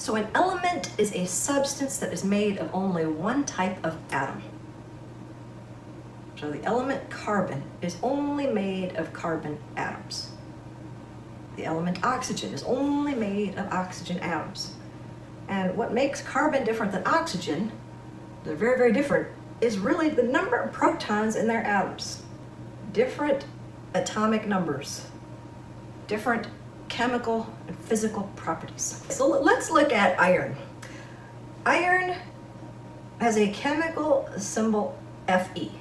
So an element is a substance that is made of only one type of atom. So the element carbon is only made of carbon atoms. The element oxygen is only made of oxygen atoms. And what makes carbon different than oxygen, they're very, very different, is really the number of protons in their atoms. Different atomic numbers, different chemical and physical properties. So let's look at iron. Iron has a chemical symbol Fe,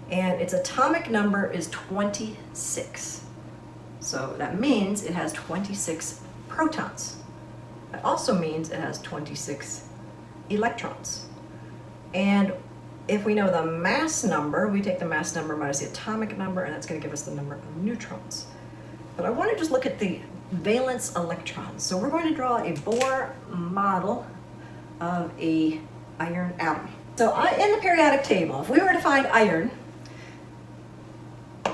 and its atomic number is 26. So that means it has 26 protons. That also means it has 26 electrons. And if we know the mass number, we take the mass number minus the atomic number, and that's going to give us the number of neutrons. But I want to just look at the valence electrons. So we're going to draw a Bohr model of a iron atom. So in the periodic table, if we were to find iron, it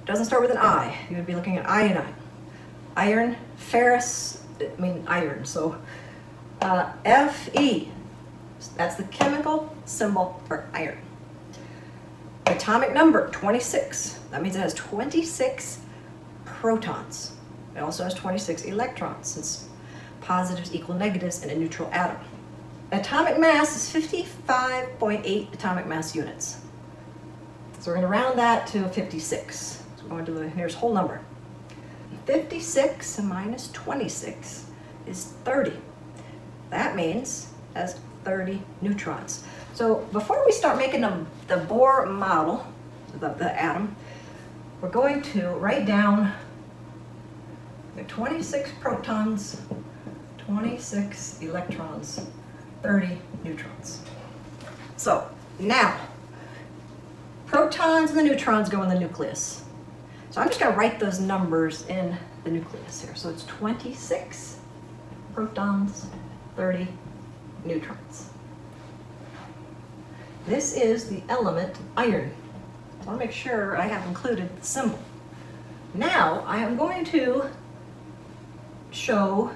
doesn't start with an I. You would be looking at iodine. Iron, ferrous, I mean iron. So Fe, that's the chemical symbol for iron. Atomic number, 26. That means it has 26 protons. It also has 26 electrons, since positives equal negatives in a neutral atom. Atomic mass is 55.8 atomic mass units. So we're going to round that to 56. So we're going to the nearest whole number. 56 minus 26 is 30. That means it has 30 neutrons. So before we start making the Bohr model, the atom, we're going to write down the 26 protons, 26 electrons, 30 neutrons. So now, protons and the neutrons go in the nucleus. So I'm just going to write those numbers in the nucleus here. So it's 26 protons, 30 neutrons. This is the element iron. I want to make sure I have included the symbol. Now I am going to show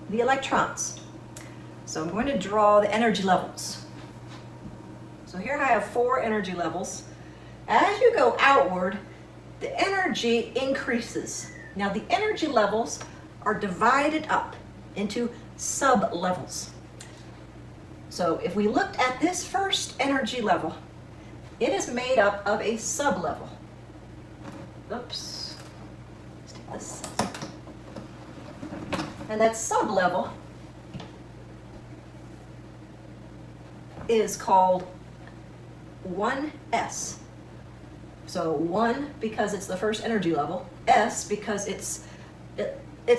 the electrons. So I'm going to draw the energy levels. So here I have 4 energy levels. As you go outward, the energy increases. Now the energy levels are divided up into sublevels. So if we looked at this first energy level, it is made up of a sublevel. Oops. Let's take this. And that sublevel is called 1s. So 1 because it's the first energy level, s because it's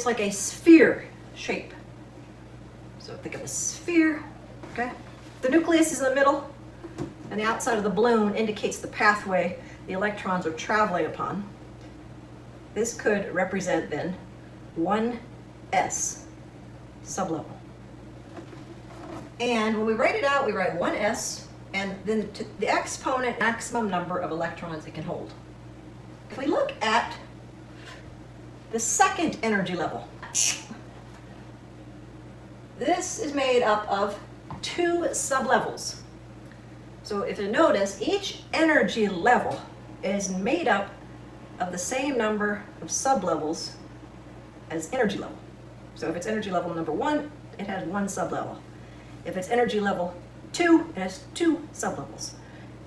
like a sphere shape. So think of a sphere, okay? The nucleus is in the middle, and the outside of the balloon indicates the pathway the electrons are traveling upon. This could represent then 1s sublevel. And when we write it out, we write 1s, and then the exponent maximum number of electrons it can hold. If we look at the second energy level, this is made up of 2 sublevels. So if you notice, each energy level is made up of the same number of sublevels as energy level. So if it's energy level number 1, it has 1 sublevel. If it's energy level 2, it has 2 sublevels.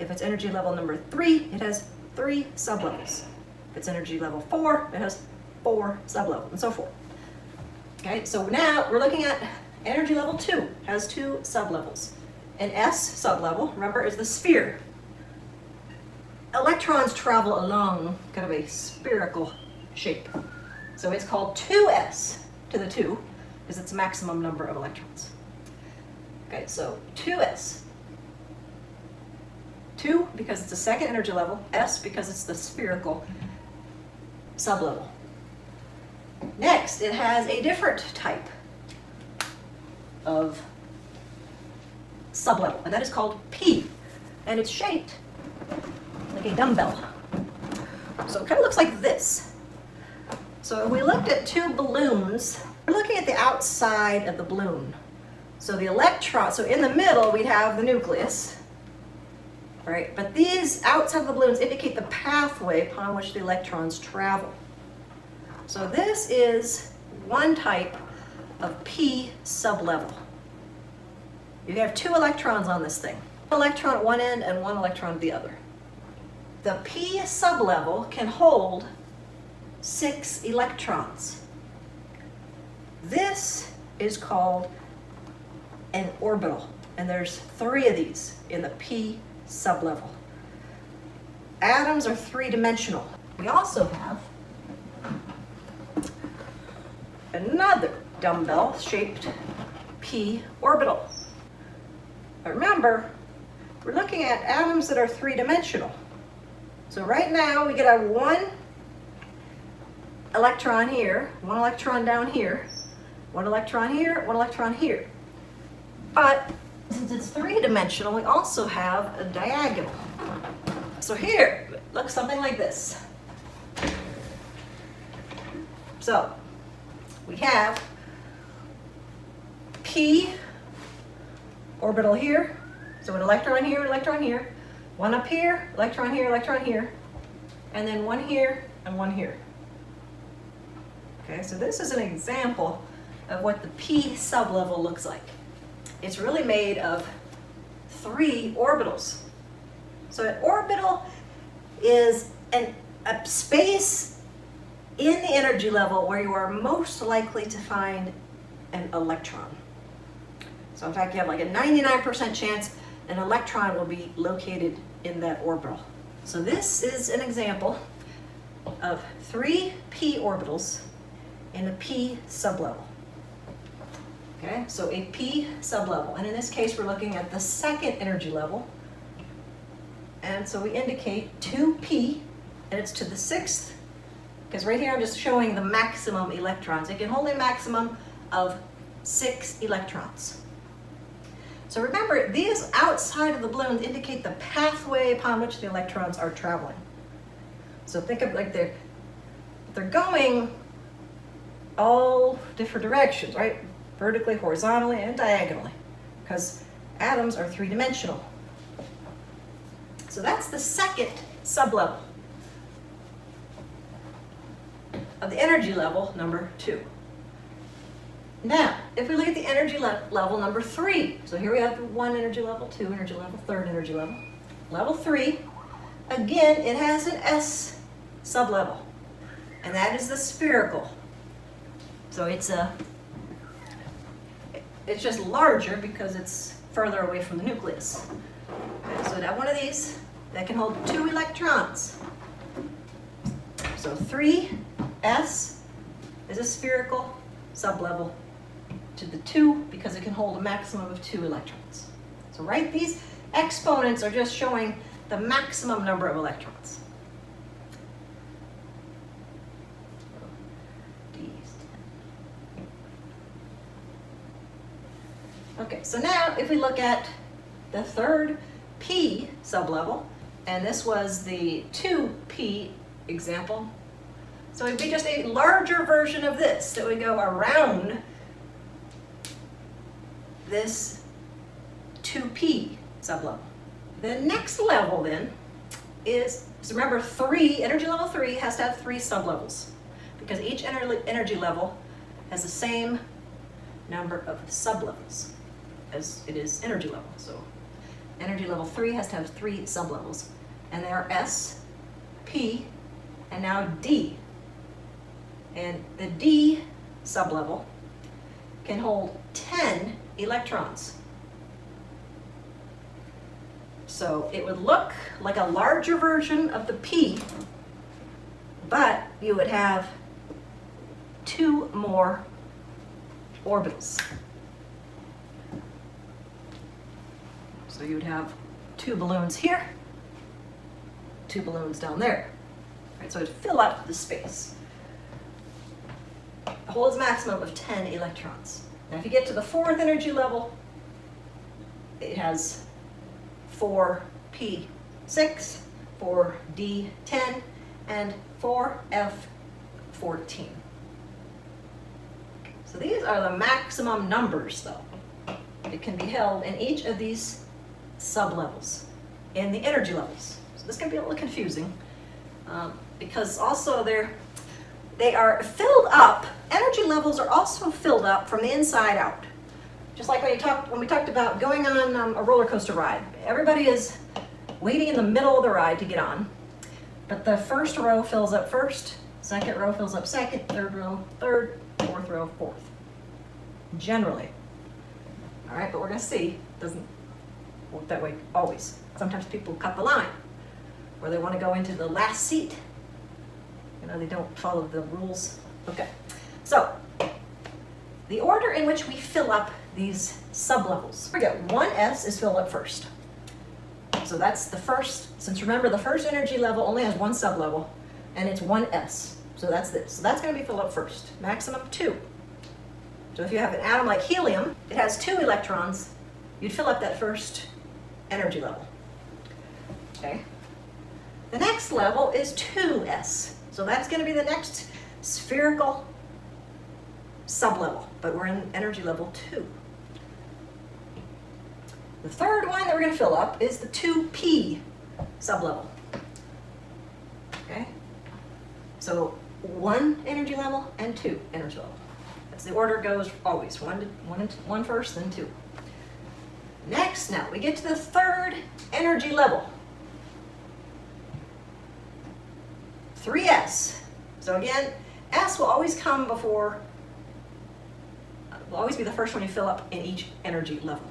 If it's energy level number 3, it has 3 sublevels. If it's energy level 4, it has 4 sublevels, and so forth. Okay, so now we're looking at energy level 2, has 2 sublevels. An s sublevel, remember, is the sphere. Electrons travel along kind of a spherical shape. So it's called 2s to the 2, because it's maximum number of electrons. Okay, so 2s. 2 because it's the second energy level, s because it's the spherical sublevel. Next, it has a different type of sublevel, and that is called p, and it's shaped like a dumbbell. So it kind of looks like this. So if we looked at 2 balloons, we're looking at the outside of the balloon. So the electron, so in the middle we'd have the nucleus, right? But these outside of the balloons indicate the pathway upon which the electrons travel. So this is one type of p sublevel. You have two electrons on this thing. One electron at one end and one electron at the other. The p sublevel can hold 6 electrons. This is called an orbital, and there's 3 of these in the p sublevel. Atoms are 3-dimensional. We also have another dumbbell-shaped p orbital. But remember, we're looking at atoms that are 3-dimensional. So right now we could have one electron here, one electron down here, one electron here, one electron here. But since it's 3-dimensional, we also have a diagonal. So here, it looks something like this. So we have p orbital here, so an electron here, one up here, electron here, and then one here and one here. Okay, so this is an example of what the p sublevel looks like. It's really made of 3 orbitals. So an orbital is a space in the energy level where you are most likely to find an electron. So in fact, you have like a 99% chance an electron will be located in that orbital. So this is an example of 3 p orbitals in a p sublevel. Okay, so a p sublevel, and in this case we're looking at the 2nd energy level, and so we indicate 2p, and it's to the 6th, because right here I'm just showing the maximum electrons. It can hold a maximum of 6 electrons. So remember, these outside of the balloons indicate the pathway upon which the electrons are traveling. So think of like they're going all different directions, right? Vertically, horizontally, and diagonally, because atoms are 3-dimensional. So that's the 2nd sublevel of the energy level number 2. Now, if we look at the energy level number 3, so here we have 1 energy level, 2 energy level, 3rd energy level. Level 3, again, it has an s sublevel, and that is the spherical. So it's just larger because it's further away from the nucleus. Okay, so that one of these that can hold 2 electrons. So 3s is a spherical sublevel to the 2 because it can hold a maximum of 2 electrons. So right, these exponents are just showing the maximum number of electrons. Okay, so now if we look at the 3rd p sublevel, and this was the 2p example, so it'd be just a larger version of this that would go around this 2p sublevel. The next level then is, so remember, energy level 3 has to have 3 sublevels because each energy level has the same number of sublevels as it is energy level. So energy level 3 has to have 3 sublevels, and they are S, P, and now D. And the D sublevel can hold 10 electrons. So it would look like a larger version of the P, but you would have 2 more orbitals. So you would have 2 balloons here, 2 balloons down there. Right, so it would fill up the space. It holds a maximum of 10 electrons. Now if you get to the 4th energy level, it has 4p6, 4d10, and 4f14. So these are the maximum numbers, though. It can be held in each of these sublevels in the energy levels. So this can be a little confusing because also they are filled up. Energy levels are also filled up from the inside out. Just like when we talked about going on a roller coaster ride. Everybody is waiting in the middle of the ride to get on, but the first row fills up first, second row fills up second, third row third, fourth row fourth. Generally. All right, but we're going to see it doesn't work that way always. Sometimes people cut the line, or they want to go into the last seat. You know, they don't follow the rules. Okay, so the order in which we fill up these sublevels. We got 1s is filled up first. So that's the first, since remember the first energy level only has one sublevel, and it's 1s. So that's this. So that's going to be filled up first. Maximum 2. So if you have an atom like helium, it has 2 electrons, you'd fill up that first energy level. Okay. The next level is 2s. So that's going to be the next spherical sublevel, but we're in energy level 2. The third one that we're going to fill up is the 2p sublevel. Okay? So 1 energy level and 2 energy level. That's the order goes always. One first, then 2. Next, now we get to the third energy level. 3s. So again, s will always come before, will always be the first one you fill up in each energy level.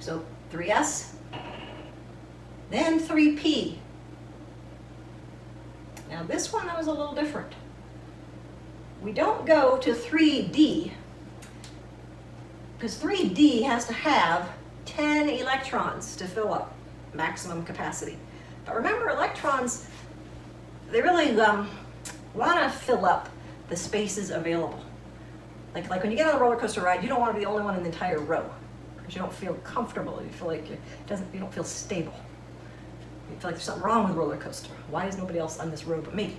So 3s, then 3p. Now this one was a little different. We don't go to 3d because 3d has to have 10 electrons to fill up maximum capacity. But remember, electrons, they really want to fill up the spaces available. Like when you get on a roller coaster ride, you don't want to be the only one in the entire row because you don't feel comfortable. You feel like you don't feel stable. You feel like there's something wrong with the roller coaster. Why is nobody else on this row but me?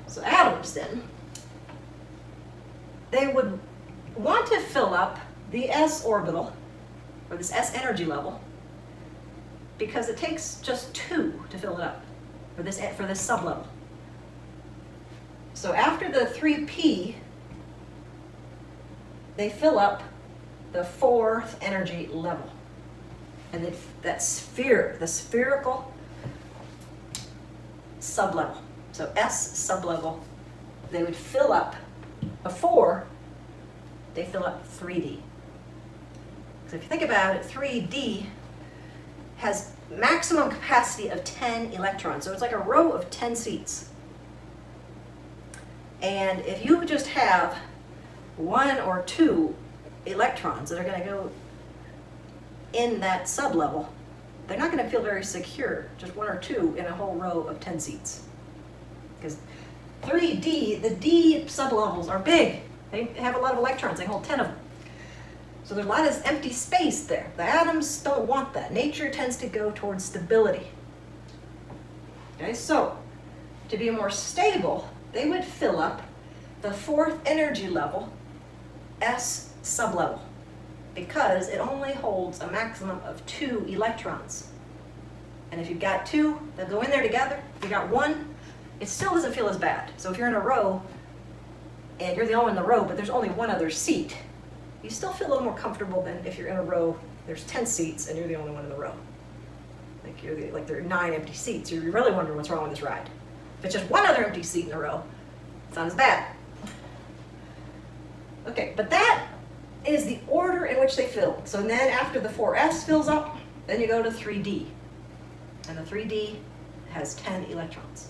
So atoms then, they would want to fill up the s orbital, or this s energy level, because it takes just 2 to fill it up for this sublevel. So after the 3p, they fill up the 4th energy level. And the spherical sublevel. So S sublevel, they would fill up before they fill up 3D. So if you think about it, 3D has maximum capacity of 10 electrons. So it's like a row of 10 seats. And if you just have 1 or 2 electrons that are going to go in that sublevel, they're not going to feel very secure, just 1 or 2 in a whole row of 10 seats. Because 3D, the D sublevels are big. They have a lot of electrons, they hold 10 of them. So there's a lot of empty space there. The atoms don't want that. Nature tends to go towards stability. Okay, so to be more stable, they would fill up the 4th energy level, S sublevel, because it only holds a maximum of 2 electrons. And if you've got 2, they'll go in there together. If you got 1, it still doesn't feel as bad. So if you're in a row, and you're the only one in the row, but there's only 1 other seat, you still feel a little more comfortable than if you're in a row, there's 10 seats, and you're the only one in the row. Like there are 9 empty seats. You're really wondering what's wrong with this ride. If it's just 1 other empty seat in a row, it's not as bad. Okay, but that is the order in which they fill. So then after the 4s fills up, then you go to 3d. And the 3d has 10 electrons.